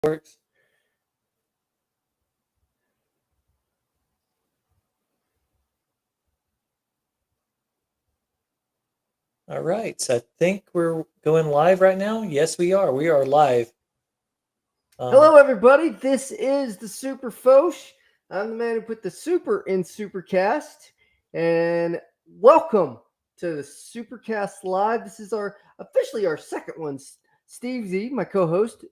works. All right, so I think we're going live right now. Yes, we are. We are live. Hello, everybody. This is the Superfosh. I'm the man who put the super in SuperCaZt, and welcome to the SuperCaZt Live. This is officially our second one. Steve Z, my co-host,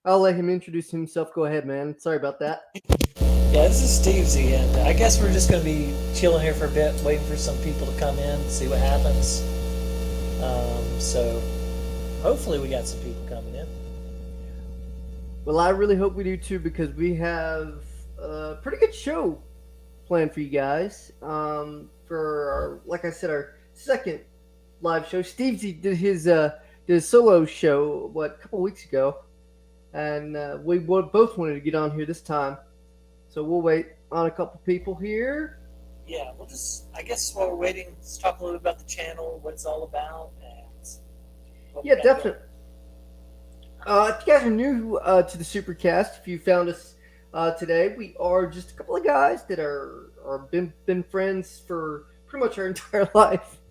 I'll let him introduce himself. Go ahead, man. Sorry about that. Yeah, this is Steve Z, and I guess we're just going to be chilling here for a bit, waiting for some people to come in, see what happens. So hopefully we got some people coming in. Well, I really hope we do too, because we have a pretty good show planned for you guys. Like I said, our second live show. Steve Z did his solo show a couple weeks ago, and we both wanted to get on here this time. So we'll wait on a couple people here. Yeah, I guess while we're waiting, let's talk a little bit about the channel, what it's all about, and yeah, definitely. If you guys are new to the SuperCaZt, if you found us today, we are just a couple of guys that are been friends for pretty much our entire life,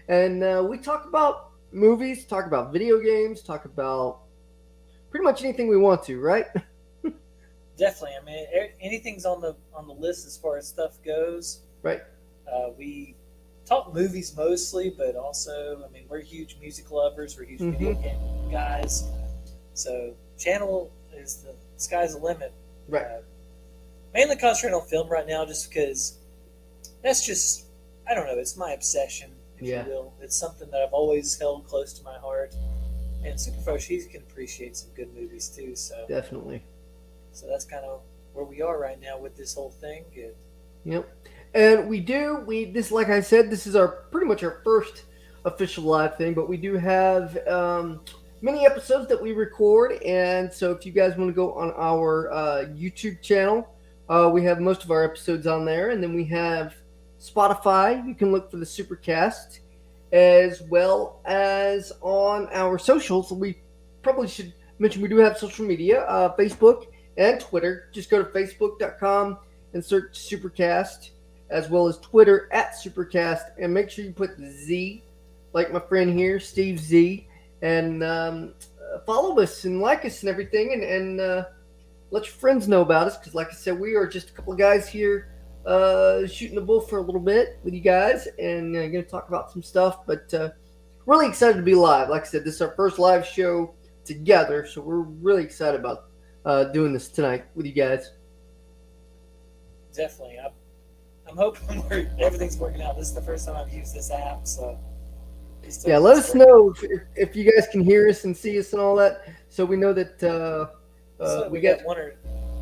and we talk about movies, talk about video games, talk about pretty much anything we want to, right? Definitely. I mean, anything's on the list as far as stuff goes. Right. We talk movies mostly, but also, I mean, we're huge music lovers. We're huge video game guys. So, channel is the sky's the limit. Right. Mainly concentrating on film right now, just because that's just, I don't know, it's my obsession, if you will. It's something that I've always held close to my heart. And Superfosh, he can appreciate some good movies too. So definitely. So that's kind of where we are right now with this whole thing. Yep. And this, like I said, this is pretty much our first official live thing, but we do have many episodes that we record, and so if you guys want to go on our YouTube channel, we have most of our episodes on there, and then we have Spotify. You can look for the SuperCaZt, as well as on our socials. We probably should mention we do have social media, Facebook and Twitter. Just go to facebook.com and search SuperCaZt, as well as Twitter at SuperCaZt, and make sure you put Z, like my friend here, Steve Z, and follow us and like us and everything, and let your friends know about us, because like I said, we are just a couple of guys here shooting the bull for a little bit with you guys, and going to talk about some stuff, but really excited to be live. Like I said, this is our first live show together, so we're really excited about doing this tonight with you guys. Definitely. I'm hoping everything's working out. This is the first time I've used this app, so yeah, let us know if you guys can hear us and see us and all that, so we know that so we got one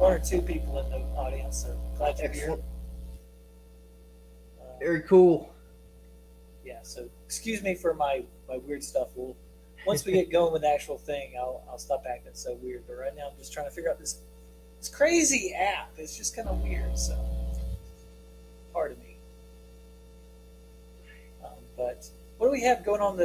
or two people in the audience, so glad you're here. Very cool. Yeah, so excuse me for my weird stuff. Once we get going with the actual thing, I'll stop acting so weird, but right now I'm just trying to figure out this crazy app. It's just kind of weird, so pardon me. But what do we have going on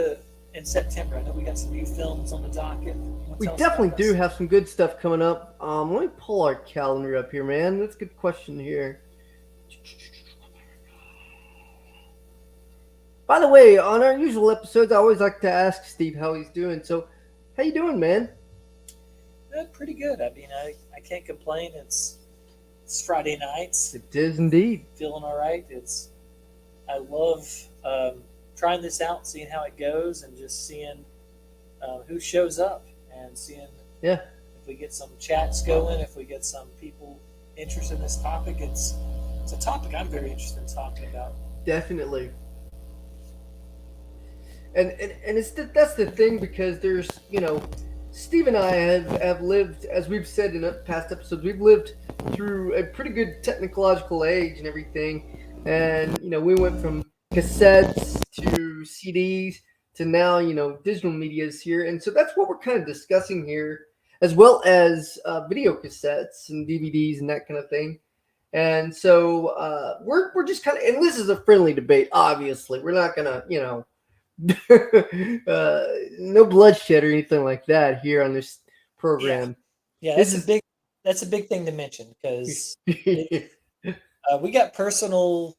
in September? I know we got some new films on the docket. We definitely do have some good stuff coming up. Let me pull our calendar up here, man. That's a good question here. By the way, on our usual episodes, I always like to ask Steve how he's doing. So, how you doing, man? Pretty good. I mean, I can't complain. It's Friday nights. It is indeed. Feeling all right. I love trying this out, seeing how it goes, and just seeing who shows up, and seeing if we get some chats going, if we get some people interested in this topic. It's a topic I'm very interested in talking about. Definitely. And that's the thing, because there's, Steve and I have lived, as we've said in past episodes, we've lived through a pretty good technological age and everything. And, we went from cassettes to CDs to now, digital media is here. And so that's what we're kind of discussing here, as well as video cassettes and DVDs and that kind of thing. And so we're just kind of, and this is a friendly debate, obviously. We're not going to, no bloodshed or anything like that here on this program. Yeah, This is that's a big thing to mention because we got personal.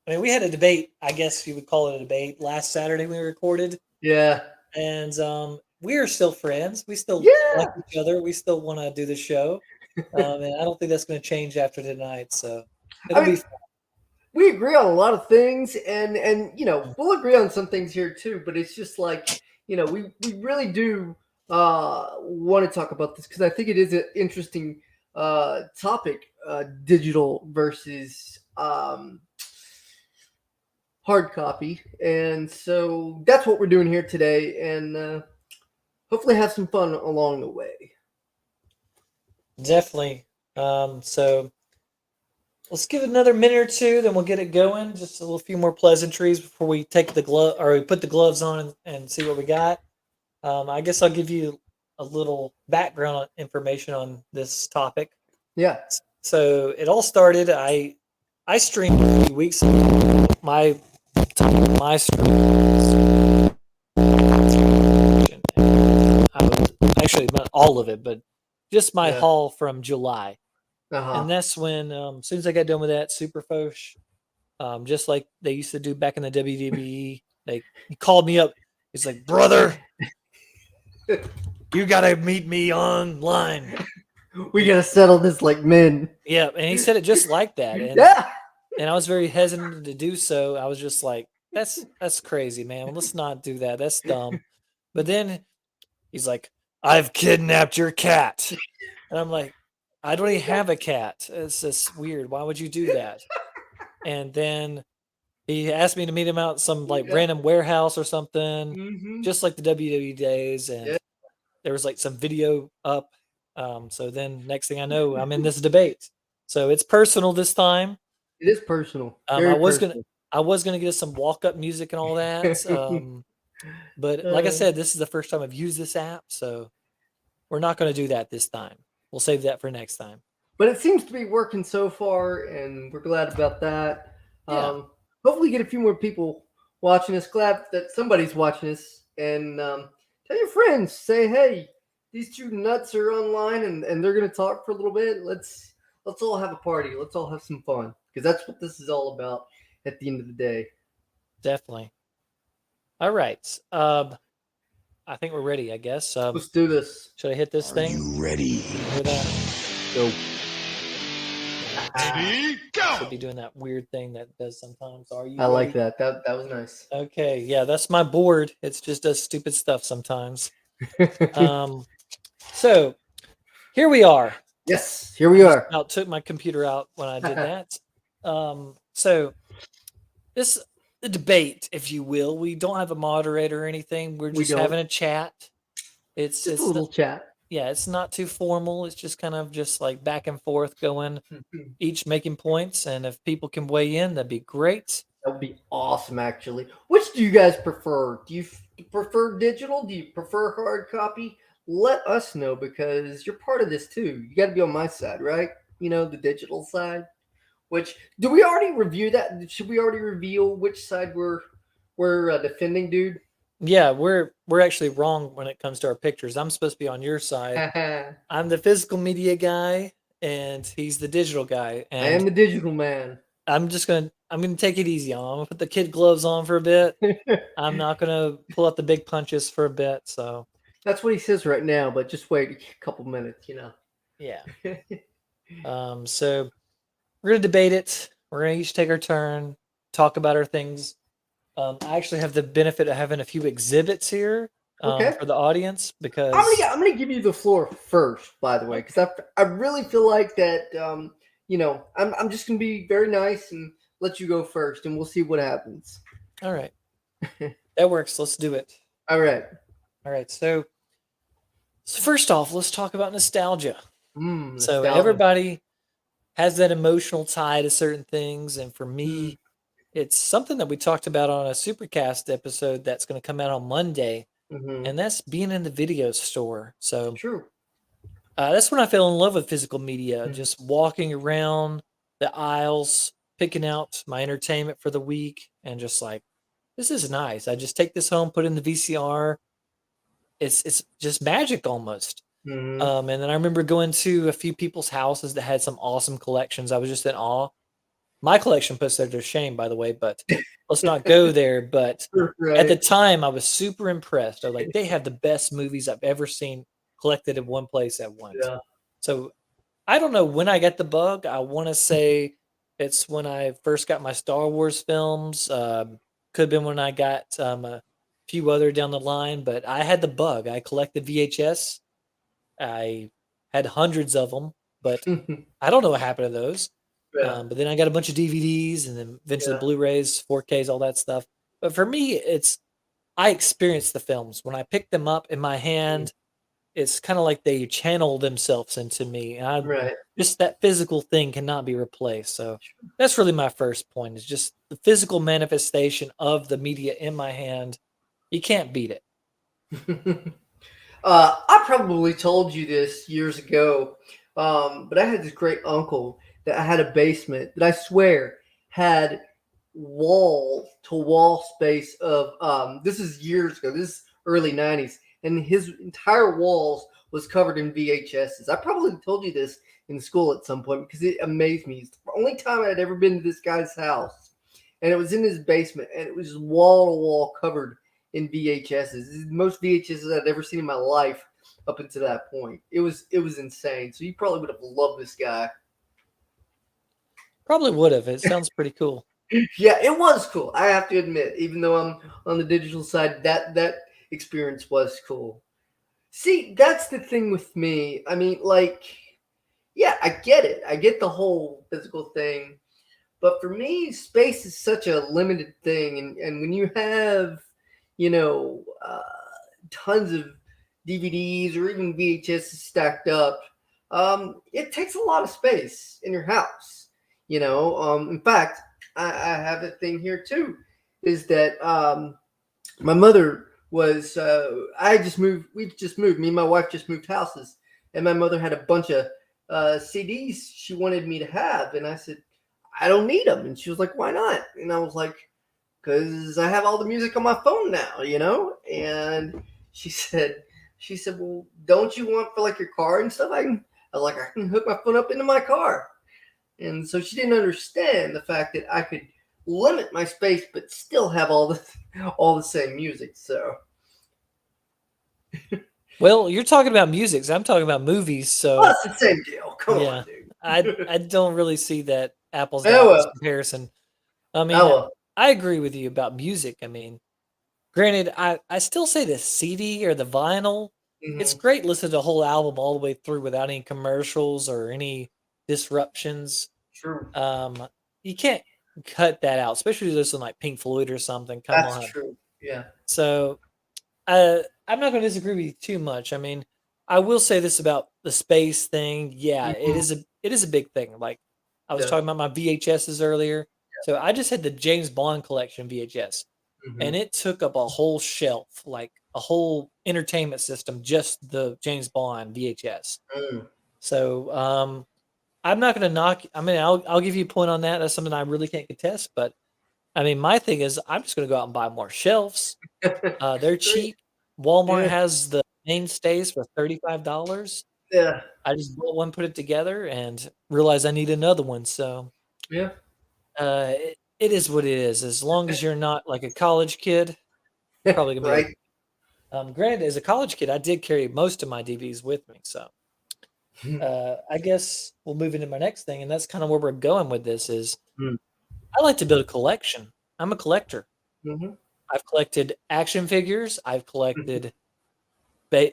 I mean, we had a debate. I guess you would call it a debate last Saturday when we recorded, yeah, and we are still friends. We still like yeah. each other. We still want to do the show, and I don't think that's going to change after tonight. So I it'll be mean, fun. we agree on a lot of things, and we'll agree on some things here too. But it's just like we really do want to talk about this because I think it is an interesting topic: digital versus hard copy. And so that's what we're doing here today, and hopefully have some fun along the way. Definitely. So let's give it another minute or two, then we'll get it going. Just a little few more pleasantries before we take the glove or we put the gloves on and see what we got. I guess I'll give you a little background information on this topic. Yeah. So it all started. I streamed a few weeks ago. My stream. I was actually not all of it, but just my Yeah. haul from July. Uh-huh. And that's when, as soon as I got done with that, Superfosh, just like they used to do back in the WWE, he called me up. He's like, brother, you gotta meet me online. We gotta settle this like men. Yeah, and he said it just like that. And Yeah. and I was very hesitant to do so. I was just like, that's crazy, man. Well, let's not do that. That's dumb. But then he's like, I've kidnapped your cat. And I'm like, I don't even have a cat. It's just weird. Why would you do that? And then he asked me to meet him out at some like Yeah. random warehouse or something, Mm-hmm. just like the WWE days. And Yeah. there was like some video up. So then next thing I know, I'm in this debate. So it's personal this time. It is personal. I Very was personal. gonna get us some walk up music and all that. But like I said, this is the first time I've used this app, so we're not gonna do that this time. We'll save that for next time. But it seems to be working so far, and we're glad about that. Yeah. Hopefully, get a few more people watching us. Glad that somebody's watching us, and tell your friends. Say, hey, these two nuts are online, and they're gonna talk for a little bit. Let's all have a party. Let's all have some fun because that's what this is all about. At the end of the day, Definitely. All right. I think we're ready. I guess. let's do this. Should I hit this thing? You ready? Hear that? Go. Ready, go! Should be doing that weird thing that does sometimes. Are you? I like ready? that. That was nice. Okay. Yeah, that's my board. It's just does stupid stuff sometimes. So here we are. Yes, here we are. I took my computer out when I did that. So this the debate, if you will. We don't have a moderator or anything. We're just having a chat. It's Just a little chat. Yeah, it's not too formal. It's just kind of just like back and forth going, each making points. And if people can weigh in, that'd be great. That would be awesome, actually. Which do you guys prefer? Do you prefer digital? Do you prefer hard copy? Let us know because you're part of this too. You got to be on my side, right? The digital side. Which do we already review that? Should we already reveal which side we're defending, dude? Yeah, we're actually wrong when it comes to our pictures. I'm supposed to be on your side. I'm the physical media guy, and he's the digital guy. And I am the digital man. I'm gonna take it easy on him. I'm gonna put the kid gloves on for a bit. I'm not gonna pull out the big punches for a bit. So that's what he says right now, but just wait a couple minutes, Yeah. So we're gonna debate it. We're gonna each take our turn, talk about our things. I actually have the benefit of having a few exhibits here for the audience because I'm gonna give you the floor first, by the way, because I really feel like that. I'm just gonna be very nice and let you go first, and we'll see what happens. All right, that works. Let's do it. All right. So first off, let's talk about nostalgia. So Nostalgia. everybody has that emotional tie to certain things, and for me. It's something that we talked about on a SuperCaZt episode that's going to come out on Monday, and that's being in the video store. So True. That's when I fell in love with physical media, just walking around the aisles, picking out my entertainment for the week, and just like, this is nice. I just take this home, put it in the VCR. It's just magic almost. Mm-hmm. And then I remember going to a few people's houses that had some awesome collections. I was just in awe. My collection puts that to shame, by the way, but let's not go there. But at the Right. time, I was super impressed. I was like, they have the best movies I've ever seen collected in one place at once. Yeah. So I don't know when I got the bug. I want to say it's when I first got my Star Wars films. Could have been when I got a few other down the line, but I had the bug. I collected VHS. I had hundreds of them, but I don't know what happened to those. Yeah. But then I got a bunch of DVDs and then eventually Yeah. Blu-rays, 4Ks, all that stuff. But for me, it's I experience the films when I pick them up in my hand. It's kind of like they channel themselves into me, and I Right. just that physical thing cannot be replaced. So that's really my first point: is just the physical manifestation of the media in my hand. You can't beat it. I probably told you this years ago, but I had this great uncle that I had a basement that I swear had wall to wall space of this is years ago, this is early 90s, and his entire walls was covered in VHSs. I probably told you this in school at some point because it amazed me. It's the only time I'd ever been to this guy's house, and it was in his basement, and it was just wall to wall covered in VHSs. This is the most VHSs I'd ever seen in my life up until that point. It was insane. So you probably would have loved this guy. Probably would have. It sounds pretty cool. Yeah, it was cool. I have to admit, even though I'm on the digital side, that experience was cool. See, that's the thing with me. I mean, like, yeah, I get it. I get the whole physical thing. But for me, space is such a limited thing. And when you have, tons of DVDs or even VHS stacked up, it takes a lot of space in your house. In fact, I have a thing here too, is that my mother was, I just moved, we just moved, me and my wife just moved houses, and my mother had a bunch of CDs she wanted me to have. And I said, I don't need them. And she was like, why not? And I was like, because I have all the music on my phone now. And she said, well, don't you want for like your car and stuff? I was like, I can hook my phone up into my car. And so she didn't understand the fact that I could limit my space, but still have all the same music. So, Well, you're talking about music, so I'm talking about movies. well, So it's the same deal. Come yeah, on, dude. I don't really see that apples to Oh apples well. comparison. I Oh mean, well. I agree with you about music. I mean, granted, I still say the CD or the vinyl. It's Hmm. great listening to the whole album all the way through without any commercials or any disruptions. True. Um, you can't cut that out, especially if you listen to like Pink Floyd or something. Come That's on. true. Yeah. So I'm not going to disagree with you too much. I mean, I will say this about the space thing. Yeah, Hmm. it is a big thing. Like I was Yeah. talking about my VHSs earlier. So I just had the James Bond collection VHS, Hmm. and it took up a whole shelf, like a whole entertainment system, just the James Bond VHS. Mm. So I'm not going to knock. I mean, I'll give you a point on that. That's something I really can't contest. But I mean, my thing is, I'm just going to go out and buy more shelves. They're Great. cheap. Walmart Yeah. has the mainstays for $35. Yeah. I just bought one, put it together, and realized I need another one. So Yeah. it is what it is. As long as you're not like a college kid, probably gonna be okay. Right. Granted, as a college kid, I did carry most of my DVDs with me. So I guess we'll move into my next thing, and that's kind of where we're going with this. Is I like to build a collection. I'm a collector. Mm-hmm. I've collected action figures. I've collected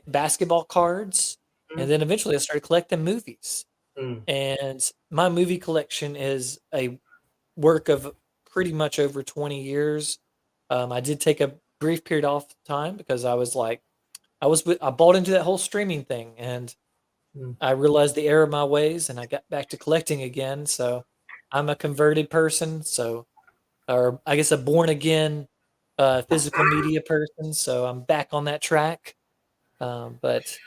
basketball cards, and then eventually I started collecting movies. Mm-hmm. And my movie collection is a work of pretty much over 20 years. I did take a brief period off time because I was like, I bought into that whole streaming thing, and I realized the error of my ways, and I got back to collecting again. So I'm a converted person, so or I guess a born again physical media person. So I'm back on that track. But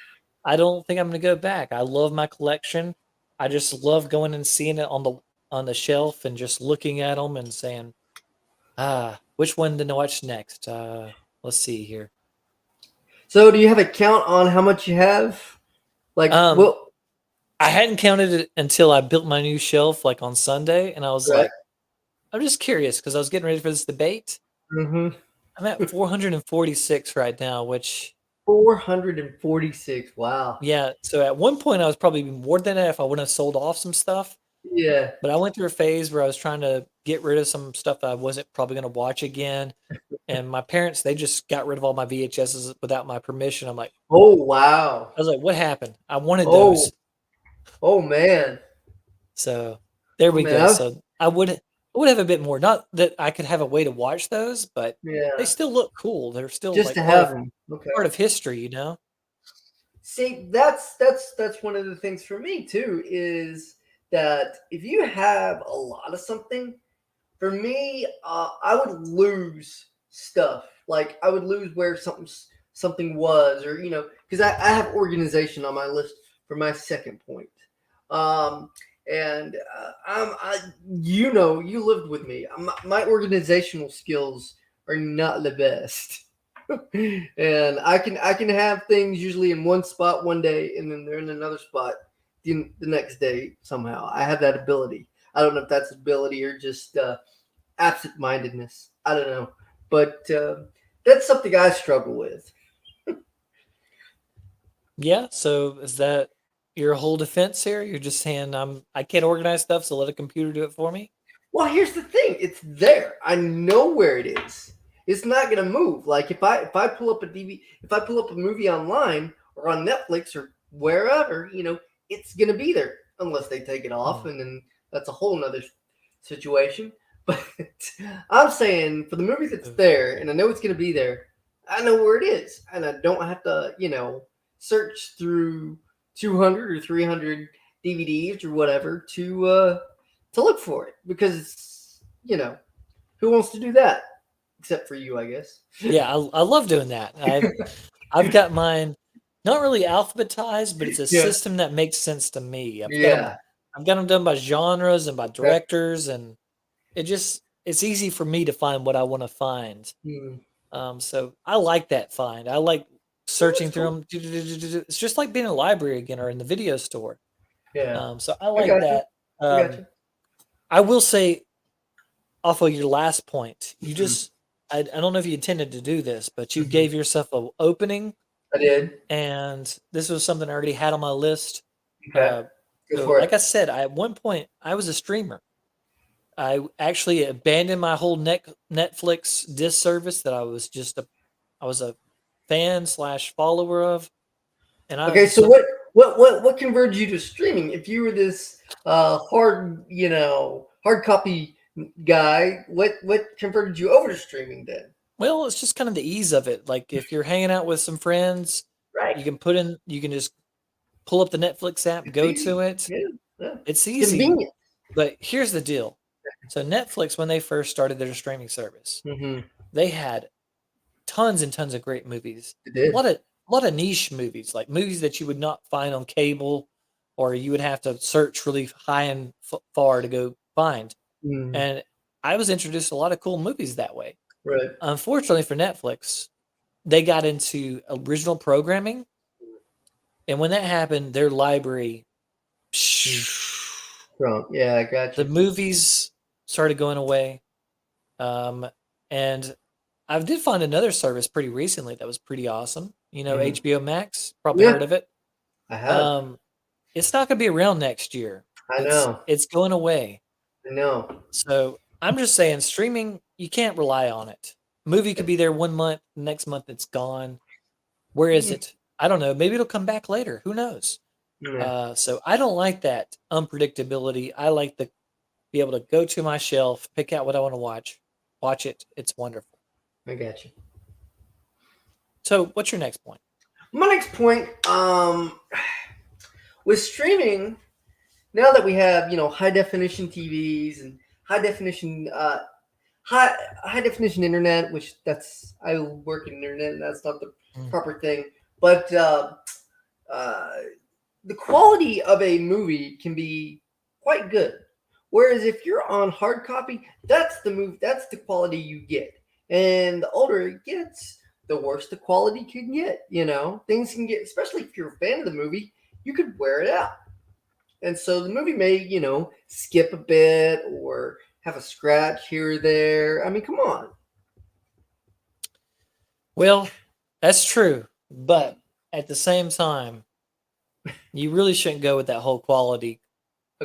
I don't think I'm going to go back. I love my collection. I just love going and seeing it on the shelf and just looking at them and saying, which one to watch next? Let's see here. So, do you have a count on how much you have? Like, I hadn't counted it until I built my new shelf like on Sunday, and I was right. like, I'm just curious because I was getting ready for this debate. Mm-hmm. I'm at 446 right now, which 446. Wow. yeah. So at one point I was probably more than that if I wouldn't have sold off some stuff. Yeah. But I went through a phase where I was trying to get rid of some stuff that I wasn't probably going to watch again. And my parents, they just got rid of all my VHSs without my permission. I'm like, Oh, wow. I was like, what happened? I wanted Oh, those. oh man. So there Oh we man. go. So I would have a bit more. Not that I could have a way to watch those, but they Yeah. still look cool. They're still Just like to have them. Okay. part of history, you know? See, that's one of the things for me too, is that if you have a lot of something, for me, I would lose stuff. Like I would lose where something was, or because I have organization on my list for my second point. Um, and you lived with me. My organizational skills are not the best. And I can have things usually in one spot one day, and then they're in another spot the next day. Somehow I have that ability. I don't know if that's ability or just absent-mindedness. I don't know, but that's something I struggle with. Yeah. So is that your whole defense here? You're just saying I can't organize stuff, so let a computer do it for me? Well, here's the thing: it's there. I know where it is. It's not gonna move. Like if I pull up a DV, if I pull up a movie online or on Netflix or wherever, it's gonna be there unless they take it off, Hmm. and then that's a whole nother situation. But I'm saying for the movie that's there, and I know it's gonna be there, I know where it is, and I don't have to, search through 200 or 300 DVDs or whatever to look for it, because who wants to do that except for you, I guess. Yeah, I love doing that. I've got mine not really alphabetized, but it's a Yeah, system that makes sense to me. yeah. I've got them done by genres and by Okay. directors, and it's easy for me to find what I want to find. Hmm. So I like that find. I like Well, that's searching through cool. them. It's just like being in a library again or in the video store. Yeah, So I I like got you. that. I got you. I will say, off of your last point, Mhm. I don't know if you intended to do this, but you Mhm. gave yourself a opening, I did. and this was something I already had on my list. Okay, Uh, go so, for like it. I said, at one point I was a streamer. I actually abandoned my whole Netflix disc service that I was a fan slash follower of, and I Okay, so so what converted you to streaming? If you were this hard copy guy, what converted you over to streaming then? well, it's just kind of the ease of it. Like if you're hanging out with some friends, Right. you can just pull up the Netflix app, It's go easy. to it. Yeah, yeah. It's It's easy, convenient. but here's the deal. So Netflix, when they first started their streaming service, Mm-hmm. they had tons and tons of great movies. It A did. lot of niche movies, like movies that you would not find on cable, or you would have to search really high and far to go find. Mm, And I was introduced to a lot of cool movies that way. right. Unfortunately for Netflix, they got into original programming, and when that happened, their library, Mm. Wrong. Yeah, I got the you. movies started going away. And I did find another service pretty recently that was pretty awesome. You know, Hmm. HBO Max, probably Yeah, heard of it. I have. Um, it's not going to be around next year. I know. It's going away. I know. So I'm just saying, streaming, you can't rely on it. Movie could be there one month, next month it's gone. Where is Mm, it? I don't know. Maybe it'll come back later. Who knows? yeah, So I don't like that unpredictability. I like to be able to go to my shelf, pick out what I want to watch it. It's wonderful. I got you. So what's your next point? My next point, with streaming, now that we have high definition TVs and high definition high definition internet, which that's I work in internet and that's not the Mm. proper thing, but uh, the quality of a movie can be quite good. Whereas if you're on hard copy, that's the quality you get. And the older it gets, the worse the quality can get. Things can get, especially if you're a fan of the movie, you could wear it out. And so the movie may, skip a bit or have a scratch here or there. I mean, come on. Well, that's true, but at the same time, you really shouldn't go with that whole quality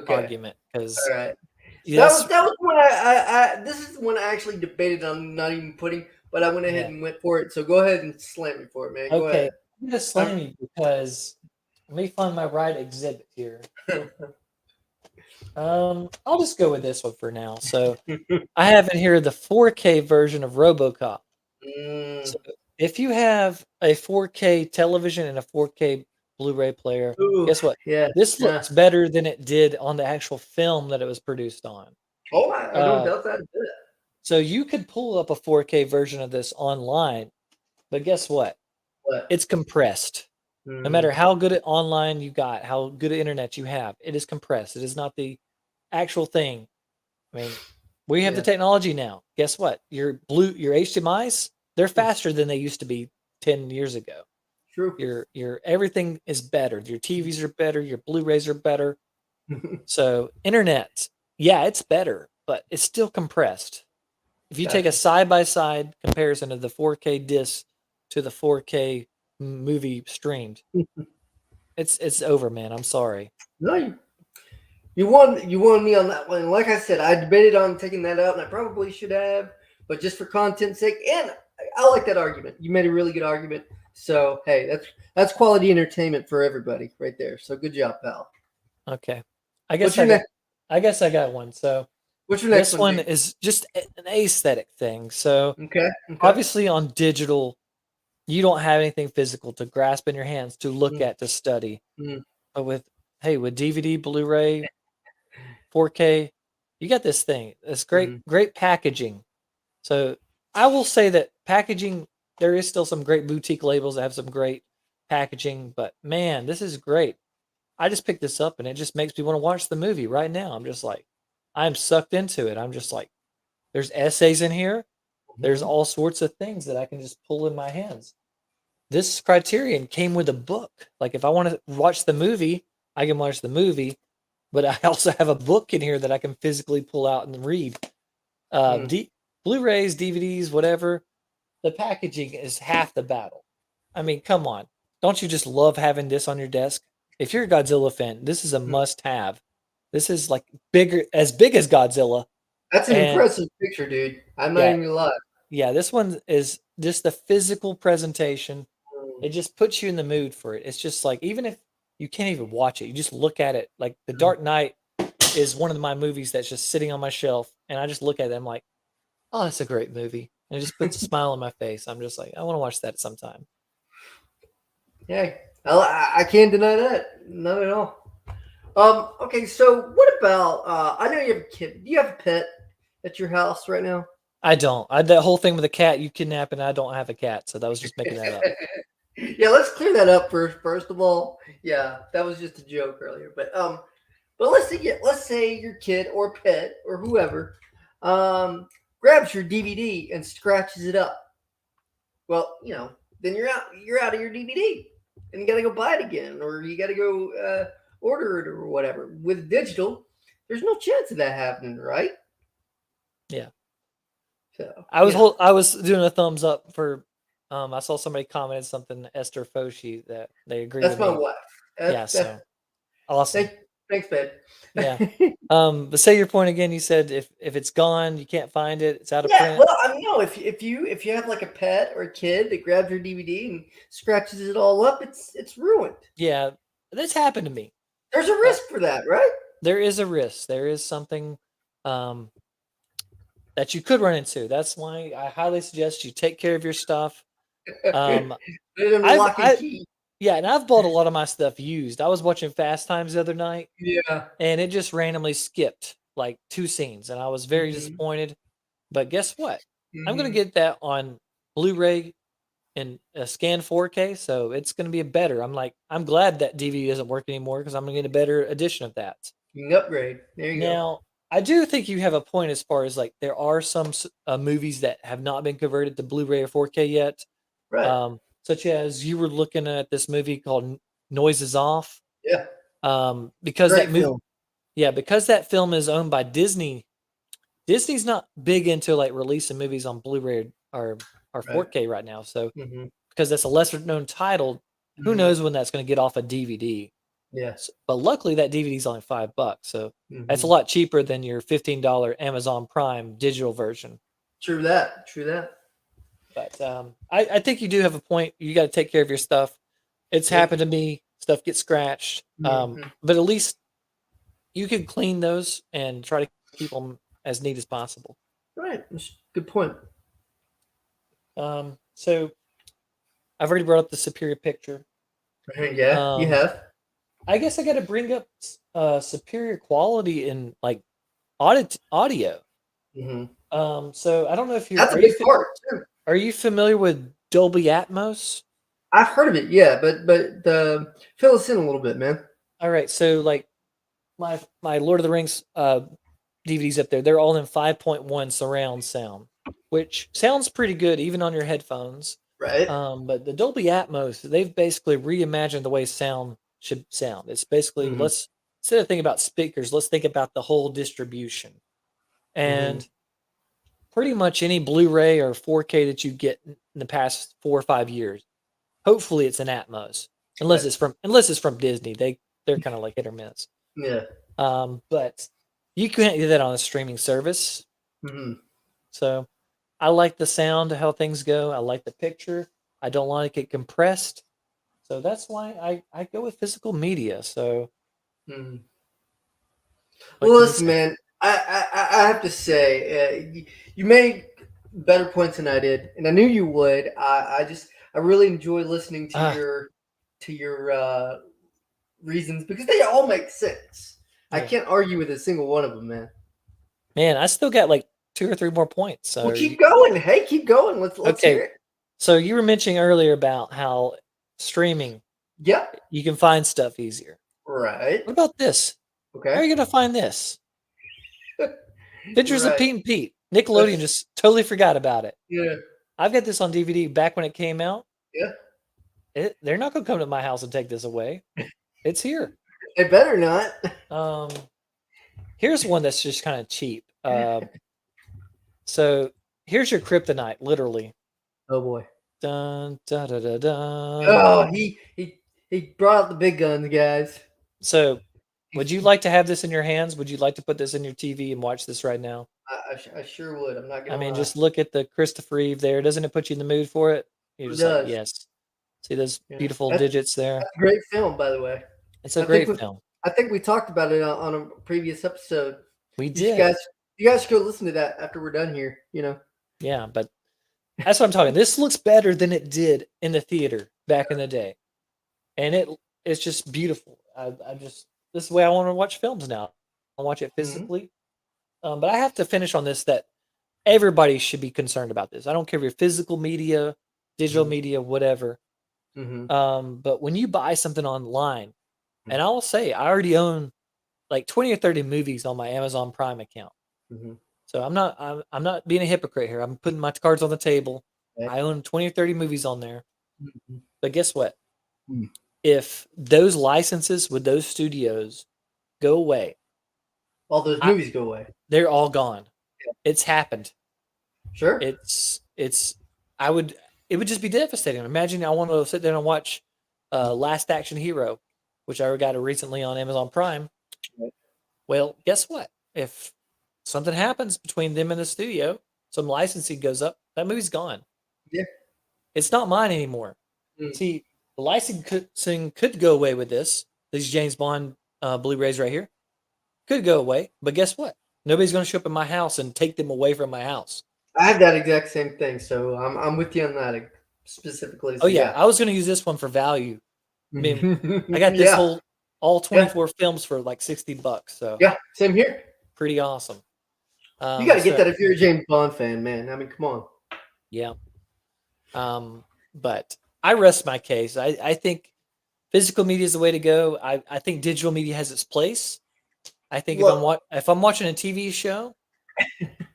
argument because All right. yes, That was when I this is when I actually debated on not even putting, but I went ahead and went for it. So go ahead and slam me for it, man. Go okay. ahead. I'm gonna slam you because let me find my right exhibit here. I'll just go with this one for now. So I have in here the 4K version of RoboCop. So if you have a 4K television and a 4K Blu-ray player, guess what? Yeah. This looks better than it did on the actual film that it was produced on. Oh, I don't doubt that. So you could pull up a 4K version of this online, but guess what? What? It's compressed. No matter how good at online you got, how good at internet you have, it is compressed. It is not the actual thing. I mean, we have the technology now. Guess what? Your HDMIs, they're faster than they used to be 10 years ago. True. Your everything is better. Your TVs are better, your Blu-rays are better. So, internet, yeah, it's better, but it's still compressed. If you take a side-by-side comparison of the 4K disc to the 4K movie streamed, it's over, man. I'm sorry. No, you won me on that one. Like I said, I debated on taking that out, and I probably should have, but just for content's sake, and I like that argument. You made a really good argument. So hey, that's quality entertainment for everybody right there. So good job, pal. Okay, I guess I got one. So what's your next this one is just an aesthetic thing. So okay. Obviously on digital, you don't have anything physical to grasp in your hands to look at to study. But with DVD, Blu-ray, 4K, you got this thing. It's great packaging. So I will say that packaging, there is still some great boutique labels that have some great packaging, but man, this is great. I just picked this up and it just makes me want to watch the movie right now. I'm just like, I'm sucked into it. I'm just like, there's essays in here. There's all sorts of things that I can just pull in my hands. This Criterion came with a book. Like if I want to watch the movie, I can watch the movie, but I also have a book in here that I can physically pull out and read. Blu-rays, DVDs, whatever. The packaging is half the battle. I mean, come on. Don't you just love having this on your desk? If you're a Godzilla fan, this is a must-have. This is like as big as Godzilla. That's an impressive picture, dude. I'm not even gonna lie. Yeah, this one is just the physical presentation. It just puts you in the mood for it. It's just like, even if you can't even watch it, you just look at it. Like The Dark Knight is one of my movies that's just sitting on my shelf, and I just look at it. I'm like, oh, that's a great movie. And it just puts a smile on my face. I'm just like, I want to watch that sometime. Yeah, I can't deny that. Not at all. Okay, so what about? I know you have a kid. Do you have a pet at your house right now? I don't. That whole thing with the cat you kidnapped, and I don't have a cat, so that was just making that up. Yeah, let's clear that up first. First of all, yeah, that was just a joke earlier. But let's say your kid or pet or whoever grabs your DVD and scratches it up. Well, then you're out of your DVD, and you got to go buy it again, or you got to go order it or whatever. With digital, there's no chance of that happening, right? Yeah. So I was doing a thumbs up for. I saw somebody commented something, Esther Foshi, that they agree. That's with my me. wife. So awesome. Thanks, babe. Yeah. But say your point again. You said if it's gone, you can't find it. It's out of print. Well, I mean, no. If you have like a pet or a kid that grabs your DVD and scratches it all up, it's ruined. Yeah, this happened to me. There's a risk for that, right? There is a risk. There is something that you could run into. That's why I highly suggest you take care of your stuff. Yeah, and I've bought a lot of my stuff used. I was watching Fast Times the other night. Yeah. And it just randomly skipped like 2 scenes, and I was very disappointed. But guess what? I'm going to get that on Blu-ray and a scan 4K, so it's going to be better. I'm glad that DVD doesn't work anymore because I'm going to get a better edition of that. You can upgrade. There you go. Now, I do think you have a point as far as like there are some movies that have not been converted to Blu-ray or 4K yet. Right. Such as you were looking at this movie called Noises Off. Yeah. Because Great that movie, film. yeah, because that film is owned by Disney. Disney's not big into like releasing movies on Blu-ray or Right. 4K right now. So Mm-hmm. because that's a lesser known title, who Mm-hmm. knows when that's going to get off a DVD? Yeah. But luckily, that DVD is only $5, so that's a Mm-hmm. lot cheaper than your $15 Amazon Prime digital version. True that. True that. But I think you do have a point. You got to take care of your stuff. It's Yep. happened to me. Stuff gets scratched. Mm-hmm. But at least you can clean those and try to keep them as neat as possible. Right. Good point. So I've already brought up the superior picture. Yeah, you have. I guess I got to bring up superior quality in like audio. Mm-hmm. So I don't know if That's a big part too. Are you familiar with Dolby Atmos? I've heard of it, yeah, but fill us in a little bit, man. All right, so like my Lord of the Rings DVDs up there, they're all in 5.1 surround sound, which sounds pretty good even on your headphones. Right. But the Dolby Atmos, they've basically reimagined the way sound should sound. It's basically Mm-hmm. instead of thinking about speakers, let's think about the whole distribution. And Mm-hmm. pretty much any Blu-ray or 4K that you get in the past 4 or 5 years, hopefully it's an Atmos. Unless Right. it's from Disney. They're kind of like hit or miss. Yeah. But you can't do that on a streaming service. Mm-hmm. So I like the sound of how things go. I like the picture. I don't like it compressed. So that's why I go with physical media. So Mm-hmm. what Well, can you listen, say? man. I have to say, you made better points than I did, and I knew you would. I really enjoy listening to Ah, your reasons because they all make sense. I yeah. can't argue with a single one of them, man. Man, I still got like 2 or 3 more points. So Well, keep going. Hey, keep going. Let's hear okay. it. So you were mentioning earlier about how streaming Yep. you can find stuff easier. Right. What about this? How are Okay. you gonna find this? Pictures of Right. Pete and Pete. Nickelodeon just totally forgot about it. Yeah. I've got this on DVD back when it came out. Yeah. They're not gonna come to my house and take this away. It's here. They better not. Um, here's one that's just kind of cheap. So here's your kryptonite, literally. Oh boy. Dun, da, da, da, dun. Oh, he brought out the big guns, guys. So, would you like to have this in your hands? Would you like to put this in your TV and watch this right now? I sure would. I'm not I gonna mean, lie. just look at the Christopher Reeve there. Doesn't it put you in the mood for it? You're It just like, does. yes. See those Yeah. beautiful digits there? That's a great film, by the way. It's a I think great film. I think we talked about it on a previous episode. We You did. guys, you guys should go listen to that after we're done here. You know. Yeah, but that's what I'm talking. This looks better than it did in the theater back in the day, and it's just beautiful. I just this is the way I want to watch films now. I watch it Mm-hmm. physically, but I have to finish on this. That everybody should be concerned about this. I don't care if you're physical media, digital Mm-hmm. media, whatever. Mm-hmm. But when you buy something online, and I will say I already own like 20 or 30 movies on my Amazon Prime account. Mm-hmm. So I'm not being a hypocrite here. I'm putting my cards on the table. Okay. I own 20 or 30 movies on there. Mm-hmm. But guess what? Mm. If those licenses with those studios go away, All those movies go away. they're all gone. Yeah. It's happened. Sure. It's it would just be devastating. Imagine I want to sit there and watch Last Action Hero, which I got recently on Amazon Prime. Right. Well, guess what? If something happens between them and the studio, some licensing goes up, that movie's gone. Yeah. It's not mine anymore. Mm. See, the licensing could go away with this. These James Bond Blu-rays right here could go away, but guess what? Nobody's going to show up in my house and take them away from my house. I have that exact same thing, so I'm with you on that specifically. So Oh yeah, I was going to use this one for value. I mean, I got this Yeah. all 24 films for like $60. So Yeah, same here. pretty awesome. You got to get that if you're a James Bond fan, man. I mean, come on. Yeah. But I rest my case. I think physical media is the way to go. I think digital media has its place. I think if I'm watching a TV show,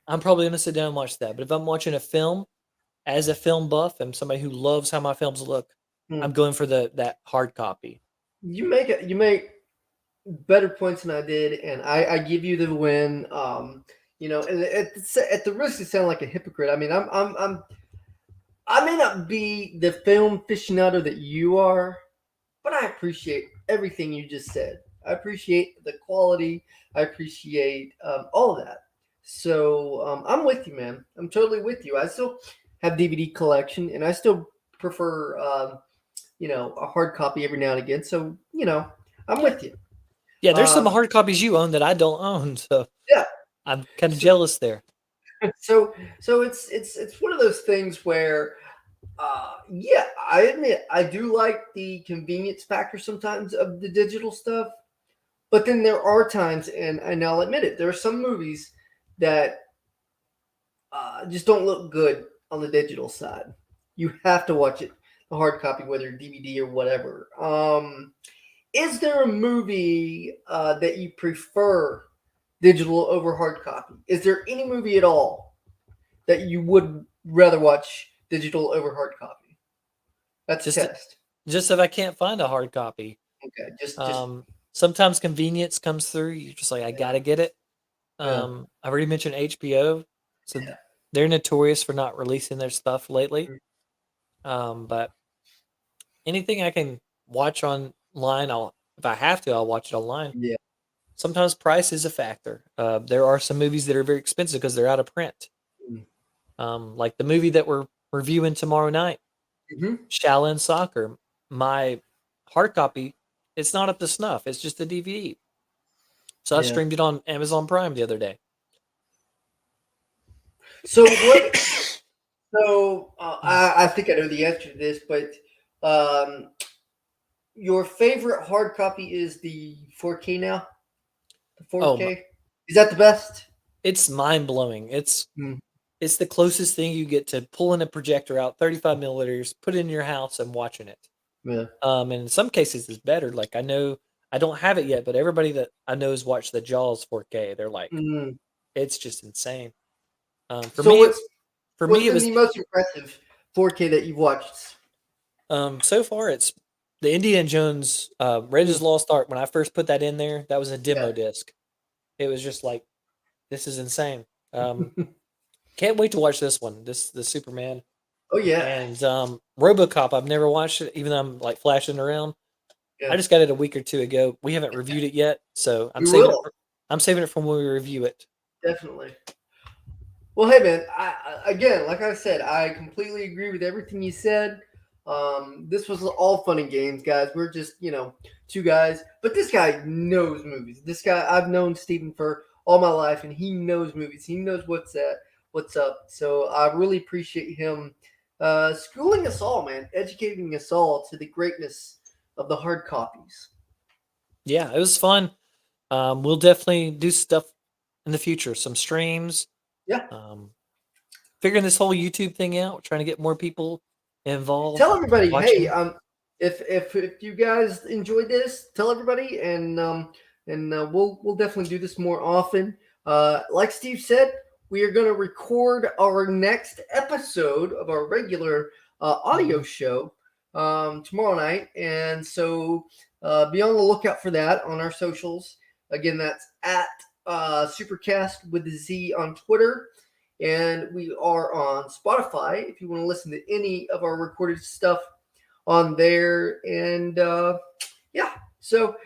I'm probably going to sit down and watch that. But if I'm watching a film, as a film buff and somebody who loves how my films look, I'm going for that hard copy. You make better points than I did, and I give you the win. And at the risk of sounding like a hypocrite, I mean, I may not be the film aficionado that you are, but I appreciate everything you just said. I appreciate the quality. I appreciate all of that. So I'm with you, man. I'm totally with you. I still have DVD collection, and I still prefer, a hard copy every now and again. So I'm Yeah. with you. Yeah, there's some Um, hard copies you own that I don't own, so yeah. I'm kind of So, jealous there. so it's one of those things where, yeah, I admit I do like the convenience factor sometimes of the digital stuff. But then there are times, and I'll admit it, there are some movies that just don't look good on the digital side. You have to watch it, the hard copy, whether DVD or whatever. Is there a movie that you prefer digital over hard copy? Is there any movie at all that you would rather watch digital over hard copy? That's a Just test. just if I can't find a hard copy. Okay, just Um, Sometimes convenience comes through. You're just like, I yeah, gotta get it. yeah, I've already mentioned HBO, so yeah. they're notorious for not releasing their stuff lately. Mm, But anything I can watch online, if I have to, I'll watch it online. yeah. Sometimes price is a factor. There are some movies that are very expensive because they're out of print. Mm. Like the movie that we're reviewing tomorrow night, Mm-hmm. Shaolin Soccer. My hard copy, it's not up to snuff. It's just a DVD. So I Yeah. streamed it on Amazon Prime the other day. So what? So I think I know the answer to this, but um, your favorite hard copy is the 4K now. The Oh, 4K, is that the best? it's mind blowing. Mm, It's the closest thing you get to pulling a projector out, 35 milliliters, put it in your house and watching it. yeah. And in some cases, it's better. Like I know I don't have it yet, but everybody that I know has watched the Jaws 4K. They're like, Mm. it's just insane. For So me, what's it been was the most impressive 4K that you've watched? so far it's the Indiana Jones Raiders Mm, Lost Ark. When I first put that in there, that was a yeah. demo disc. It was just like, this is insane. Can't wait to watch this one. The Superman Oh yeah. and RoboCop. I've never watched it, even though I'm like flashing around. I Yeah. just got it a week or two ago. We haven't reviewed it yet, so We will I'm saving it from when we review it. definitely. Well, hey man, again, like I said, I completely agree with everything you said. This was all fun and games, guys. We're just two guys, but this guy knows movies. This guy, I've known Steven for all my life, and he knows movies. He knows what's up. So I really appreciate him schooling us all, man, educating us all to the greatness of the hard copies. Yeah, it was fun. We'll definitely do stuff in the future. Some streams. Yeah. Um, Figuring this whole YouTube thing out. Trying to get more people involved Tell everybody, hey, watching. if you guys enjoyed this, tell everybody, and we'll definitely do this more often. Like Steve said, we are going to record our next episode of our regular audio Mhm. show tomorrow night, and so be on the lookout for that on our socials. Again, that's at SuperCaZt with a Z on Twitter. And we are on Spotify if you want to listen to any of our recorded stuff on there. And yeah, so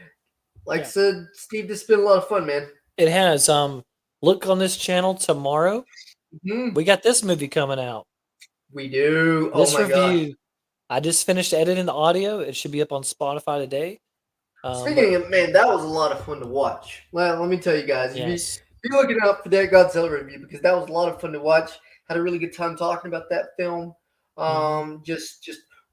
like I Yeah, said, Steve, this has been a lot of fun, man. it has. Look on this channel tomorrow. Mhm. We got this movie coming out. We do. Oh This my gosh. review. I just finished editing the audio. It should be up on Spotify today. But Speaking of, man, that was a lot of fun to watch. Well, let me tell you guys, yes, be looking out for that Godzilla review because that was a lot of fun to watch. Had a really good time talking about that film. hmm Just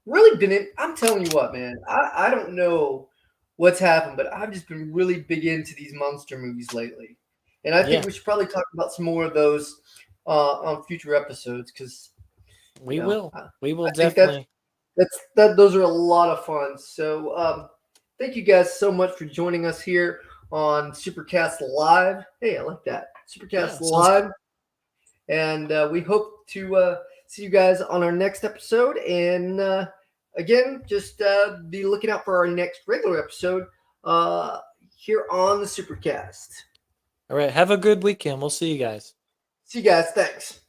really been in. I'm telling you what, man. I don't know what's happened, but I've just been really big into these monster movies lately, and I think yeah, we should probably talk about some more of those on future episodes because we will. We will I think that's definitely. those are a lot of fun. So thank you guys so much for joining us here on SuperCaZt Live. Hey, I like that. Yeah, SuperCaZt sounds good. Live. And we hope to see you guys on our next episode. And again, just be looking out for our next regular episode here on the SuperCaZt. All right. Have a good weekend. We'll see you guys. See you guys. Thanks.